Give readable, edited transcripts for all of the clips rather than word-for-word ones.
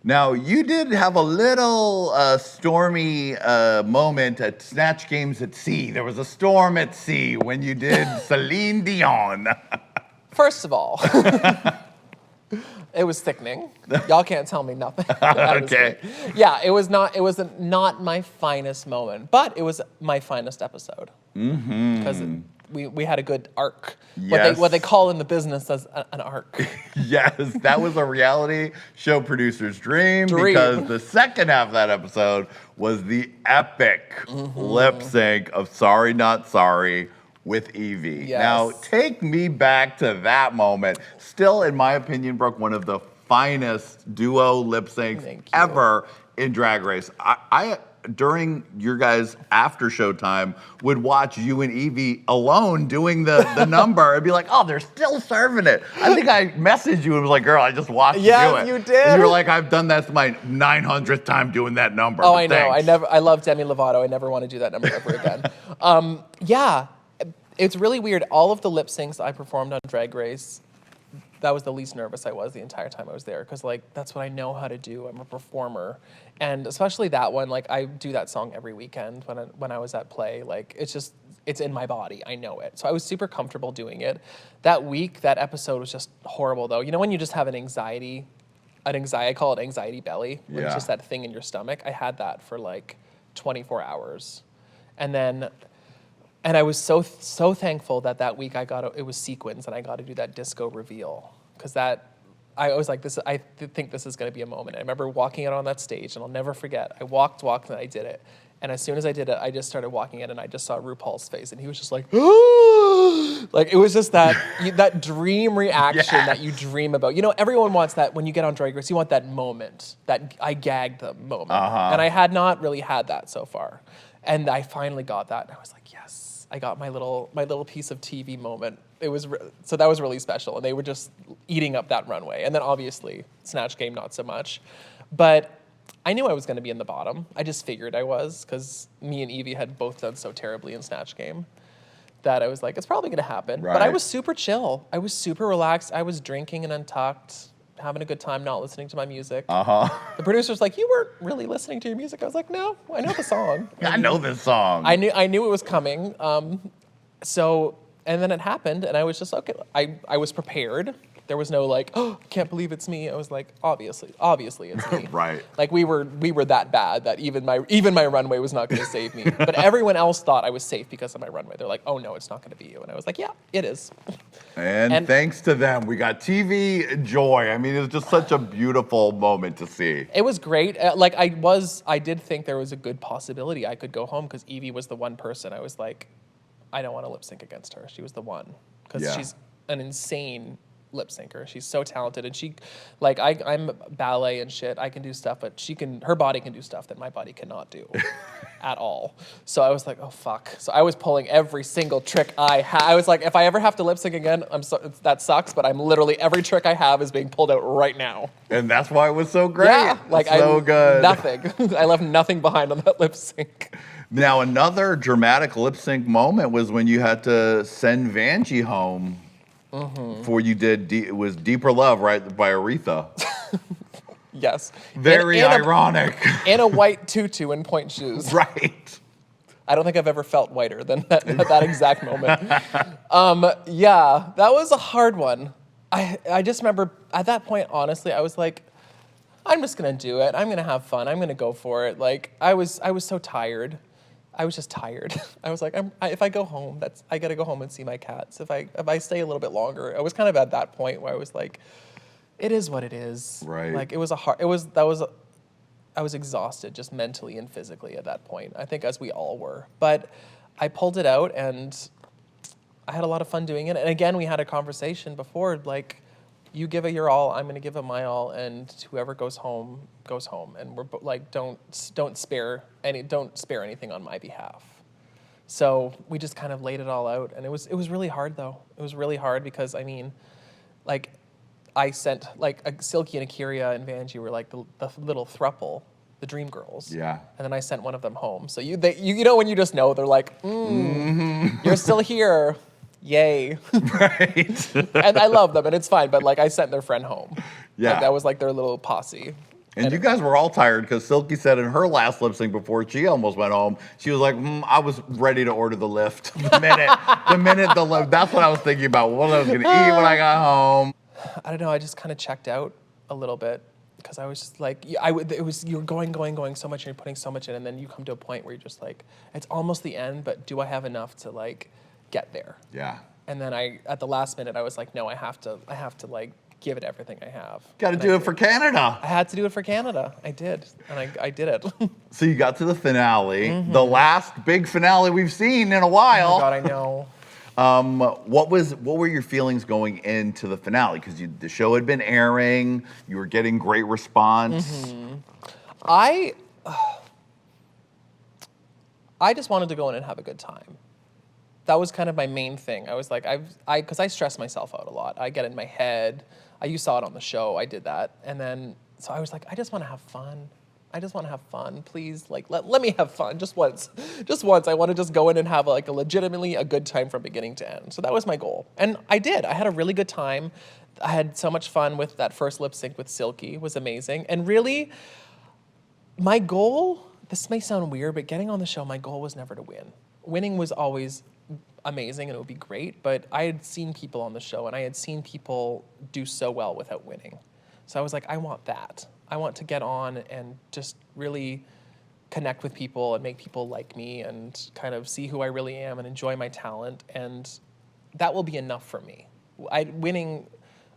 Now, you did have a little stormy moment at Snatch Games at Sea. There was a storm at sea when you did Celine Dion. First of all, it was thickening. Y'all can't tell me nothing. Okay. Yeah, it was not my finest moment, but it was my finest episode. Because we had a good arc. Yes. What they call in the business as an arc. Yes, that was a reality show producer's dream because the second half of that episode was the epic lip sync of Sorry Not Sorry with Evie. Yes. Now, take me back to that moment. Still, in my opinion, Brooke, one of the finest duo lip syncs ever in Drag Race. I during your guys' after show time, would watch you and Evie alone doing the number and be like, oh, they're still serving it. I think I messaged you and was like, girl, I just watched you do it. You did. And you were like, I've done that's my 900th time doing that number. Oh, I know. I love Demi Lovato. I never want to do that number ever again. Yeah, it's really weird. All of the lip syncs I performed on Drag Race, that was the least nervous I was the entire time I was there, because like that's what I know how to do. I'm a performer, and especially that one. Like I do that song every weekend when I was at play. Like it's in my body. I know it. So I was super comfortable doing it. That week, that episode was just horrible though. You know when you just have an anxiety, I call it anxiety belly. When it's just that thing in your stomach. I had that for like 24 hours, and I was so thankful that week it was sequins and I got to do that disco reveal, because I was like, I think this is going to be a moment. I remember walking out on that stage, and I'll never forget. I walked, and I did it. And as soon as I did it, I just started walking in, and I just saw RuPaul's face, and he was just like, like it was just that dream reaction that you dream about. You know, everyone wants that when you get on Drag Race. You want that moment, that I gagged them moment, and I had not really had that so far, and I finally got that, and I was like, yes. I got my little piece of TV moment. So that was really special, and they were just eating up that runway. And then obviously Snatch Game, not so much, but I knew I was going to be in the bottom. I just figured I was, because me and Evie had both done so terribly in Snatch Game that I was like, it's probably going to happen. Right. But I was super chill. I was super relaxed. I was drinking and untucked, having a good time, not listening to my music. The producer's like, you weren't really listening to your music. I was like, no, I know the song. I know this song. I knew it was coming. And then it happened, and I was just, okay, I was prepared. There was no like, oh, can't believe it's me. I was like, obviously it's me. Right. Like we were that bad that even my runway was not going to save me. But everyone else thought I was safe because of my runway. They're like, oh no, it's not going to be you. And I was like, yeah, it is. And thanks to them, we got TV joy. I mean, it was just such a beautiful moment to see. It was great. I did think there was a good possibility I could go home, because Evie was the one person I was like, I don't want to lip sync against her. She was the one, because she's an insane lip syncer. She's so talented, and she, like, I'm ballet and shit. I can do stuff, but her body can do stuff that my body cannot do at all. So I was like, oh fuck. So I was pulling every single trick I had. I was like, if I ever have to lip sync again, that sucks, but I'm literally, every trick I have is being pulled out right now. And that's why it was so great. Yeah, like good. Nothing. I left nothing behind on that lip sync. Now, another dramatic lip sync moment was when you had to send Vanjie home before you did, it was Deeper Love, right, by Aretha. Yes. Very ironic. In a white tutu and point shoes. Right. I don't think I've ever felt whiter than that exact moment. Yeah, that was a hard one. I just remember at that point, honestly, I was like, I'm just going to do it. I'm going to have fun. I'm going to go for it. Like, I was so tired. I was just tired. I was like, if I go home, I got to go home and see my cats. If I stay a little bit longer, I was kind of at that point where I was like, it is what it is. Right. Like I was exhausted just mentally and physically at that point. I think as we all were. But I pulled it out, and I had a lot of fun doing it. And again, we had a conversation before, like, you give it your all, I'm going to give it my all, and whoever goes home goes home. And we're like, don't spare anything on my behalf. So we just kind of laid it all out, and it was really hard though. It was really hard because, I mean, like, I sent, like, Silky and Akira and Vanjie were like the little throuple, the dream girls. Yeah. And then I sent one of them home. So you know when you just know, they're like, you're still here. Yay. Right. And I love them, and it's fine, but like I sent their friend home. Yeah. Like, that was like their little posse. And you guys were all tired because Silky said in her last lip sync before she almost went home, she was like, I was ready to order the lift the minute the lift. That's what I was thinking about, what I was going to eat when I got home. I don't know. I just kind of checked out a little bit because I was just like, you're going so much and you're putting so much in, and then you come to a point where you're just like, it's almost the end, but do I have enough to like get there? Yeah. And then at the last minute, I was like, no, I have to like give it everything I have. Got to do it for Canada. I had to do it for Canada. I did, and I did it. So you got to the finale, the last big finale we've seen in a while. Oh my God, I know. What were your feelings going into the finale? Because the show had been airing, you were getting great response. I just wanted to go in and have a good time. That was kind of my main thing. I was like, because I stress myself out a lot. I get in my head. You saw it on the show. I did that, and then so I was like, I just want to have fun. I just want to have fun. Please, like, let me have fun just once. Just once. I want to just go in and have like legitimately a good time from beginning to end. So that was my goal. And I did. I had a really good time. I had so much fun with that first lip sync with Silky. It was amazing. And really, my goal, this may sound weird, but getting on the show, my goal was never to win. Winning was always amazing and it would be great, but I had seen people on the show and I had seen people do so well without winning. So I was like, I want that. I want to get on and just really connect with people and make people like me and kind of see who I really am and enjoy my talent, and that will be enough for me. Winning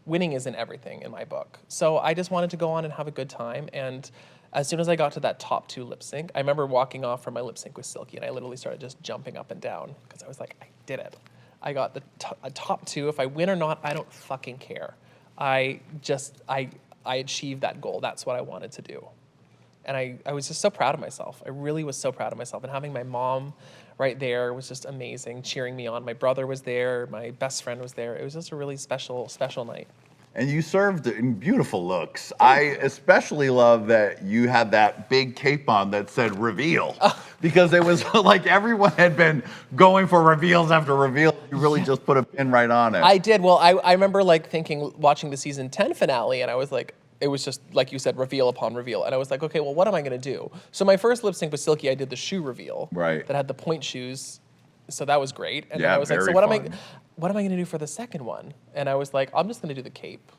isn't everything in my book. So I just wanted to go on and have a good time, and as soon as I got to that top 2 lip sync, I remember walking off from my lip sync with Silky, and I literally started just jumping up and down because I was like, I did it. I got the top 2. If I win or not, I don't fucking care. I achieved that goal. That's what I wanted to do. And I was just so proud of myself. I really was so proud of myself. And having my mom right there was just amazing, cheering me on. My brother was there. My best friend was there. It was just a really special, special night. And you served in beautiful looks. I especially love that you had that big cape on that said reveal. Because it was like everyone had been going for reveals after reveal. You really just put a pin right on it. I did. Well, I remember like thinking, watching the season 10 finale, and I was like, it was just, like you said, reveal upon reveal. And I was like, okay, well, what am I going to do? So my first lip sync with Silky, I did the shoe reveal. Right. That had the point shoes. So that was great. And yeah, then I was like, so fun. what am I going to do for the second one? And I was like, I'm just going to do the cape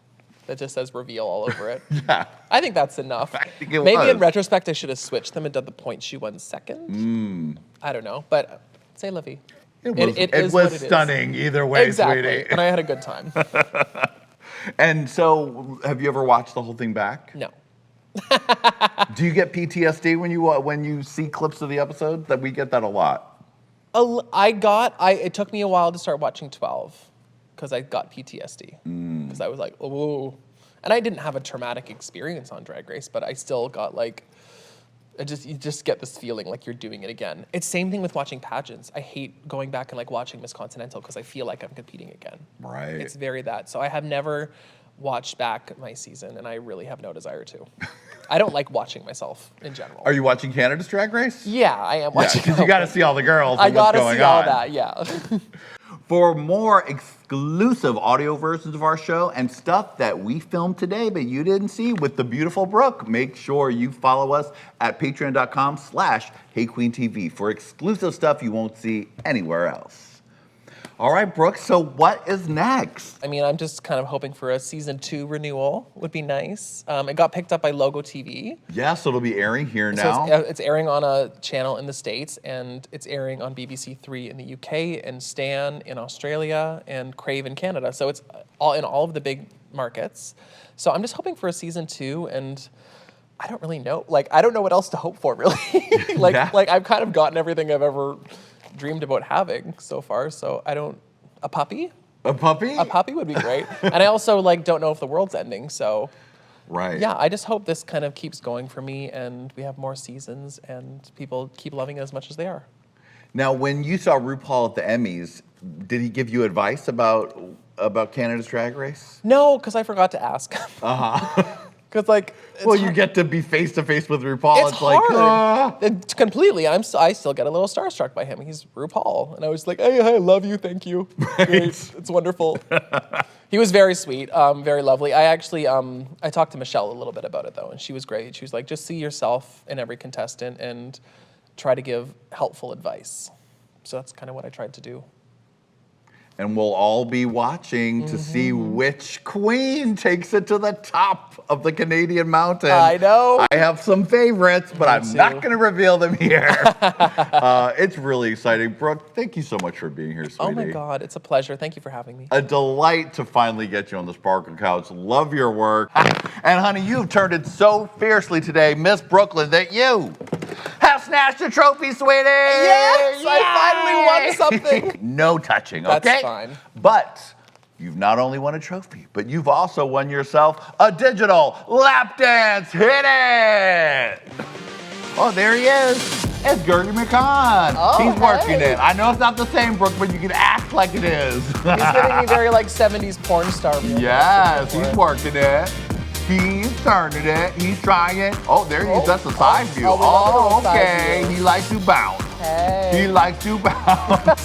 that just says reveal all over it. Yeah. I think that's enough. I think it Maybe was. in retrospect, I should have switched them and done the point shoe one second. I don't know. But say la vie. It was stunning either way, exactly. Sweetie. And I had a good time. And so, have you ever watched the whole thing back? No. Do you get PTSD when you see clips of the episodes? That we get that a lot. It took me a while to start watching 12 because I got PTSD. Because I was like, oh. And I didn't have a traumatic experience on Drag Race, but I still got like, you just get this feeling like you're doing it again. It's same thing with watching pageants. I hate going back and like watching Miss Continental because I feel like I'm competing again. Right. It's very that. So I have never watched back my season, and I really have no desire to. I don't like watching myself in general. Are you watching Canada's Drag Race? Yeah, I am watching. Because you got to see all the girls. I got to see all that. Yeah. For more exclusive audio versions of our show and stuff that we filmed today but you didn't see with the beautiful Brooke, make sure you follow us at patreon.com/HeyQweenTV for exclusive stuff you won't see anywhere else. All right, Brooke, so what is next? I mean, I'm just kind of hoping for a season 2 renewal. Would be nice. It got picked up by Logo TV. Yeah, so it'll be airing here now. So it's airing on a channel in the States, and it's airing on BBC 3 in the UK, and Stan in Australia, and Crave in Canada. So it's all in all of the big markets. So I'm just hoping for a season 2, and I don't really know. Like, I don't know what else to hope for, really. Like I've kind of gotten everything I've ever dreamed about having so far, so a puppy? A puppy? A puppy would be great. And I also don't know if the world's ending, so right. Yeah, I just hope this kind of keeps going for me and we have more seasons and people keep loving it as much as they are. Now, when you saw RuPaul at the Emmys, did he give you advice about Canada's Drag Race? No, because I forgot to ask. Because you get to be face to face with RuPaul. It's hard. It's completely. I still get a little starstruck by him. He's RuPaul, and I was like, hey, I love you, thank you. Right. Great. It's wonderful. He was very sweet, very lovely. I actually, I talked to Michelle a little bit about it though, and she was great. She was like, just see yourself in every contestant and try to give helpful advice. So that's kind of what I tried to do. And we'll all be watching to see which queen takes it to the top of the Canadian mountain. I know. I have some favorites, but I'm too. not going to reveal them here. It's really exciting. Brooke, thank you so much for being here, sweetie. Oh my God, it's a pleasure. Thank you for having me. A delight to finally get you on the Sparkle Couch. Love your work. And honey, you've turned it so fiercely today, Miss Brooklyn, that you have snatched a trophy, sweetie. Yes, I finally won something. No touching, okay? That's fine. But you've not only won a trophy, but you've also won yourself a digital lap dance. Hit it! Oh, there he is. It's Gertie McCon. Oh, He's working hey. it. I know it's not the same, Brooke, but you can act like it is. He's giving me very like 70s porn star. Yes, he's working it. He's turning it. He's trying. Oh, there he is. That's the side view. we love a little side Okay. view. He likes to bounce. Hey. He likes to bounce.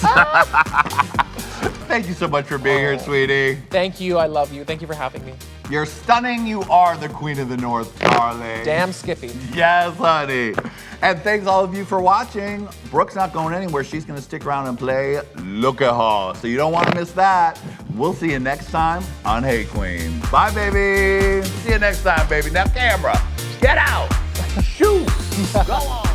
Thank you so much for being here, sweetie. Thank you. I love you. Thank you for having me. You're stunning. You are the queen of the North, darling. Damn Skippy. Yes, honey. And thanks all of you for watching. Brooke's not going anywhere. She's going to stick around and play Look at Her. So you don't want to miss that. We'll see you next time on Hey Qween. Bye, baby. See you next time, baby. Now, camera, get out. Shoot. Go on.